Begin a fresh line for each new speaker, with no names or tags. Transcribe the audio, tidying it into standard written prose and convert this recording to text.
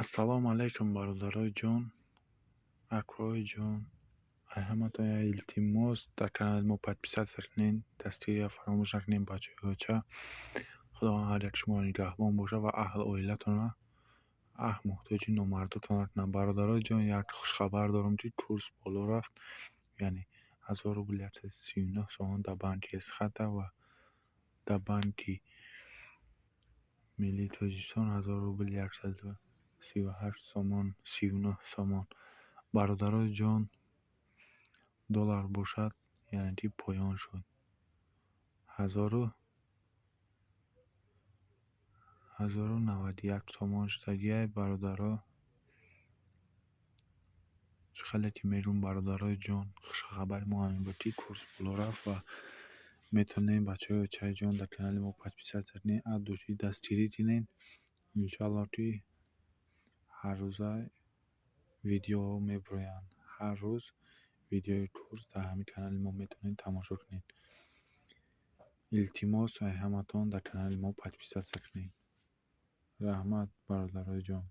Ассалому алайкум, бародарои ҷон, акрои ҷон. Ҳаматон илтимос, дар канали мо подписатсия кунед, дастгирия фаромӯш накунед. Бачаҳои бача, худованд ҳар як шуморо нигаҳбон бошад ва аҳл оилатонро муҳтоҷи номардатон накунад. Бародарои ҷон, як хушхабар дорам ки курс боло рафт, яъне 1139 сомон дар банки Эсхата ва дар банки миллии Тоҷикистон 1000 рубл 138 сомон 39 сомон. Бародарои ҷон, доллар бошад, яъне ки поён шуд. 1091 сомон шудагиай бародаро. Хеле ки меҳрубон бародарои ҷон. Хушхабари мо ҳамин буд ки курс боло рафт ва метавонед бачаҳои бачаи ҷон дар канали мо подписатсия кунед, аддуши дастгирӣ кунед. Иншалло ки ҳар рӯза видеоҳо мебароянд. Ҳар рӯз видеои курс дар ҳамин канали мо метавонед тамошо кунед. Илтимос ҳаматон дар канали мо подписатсия кунед. Раҳмат бародарои ҷон.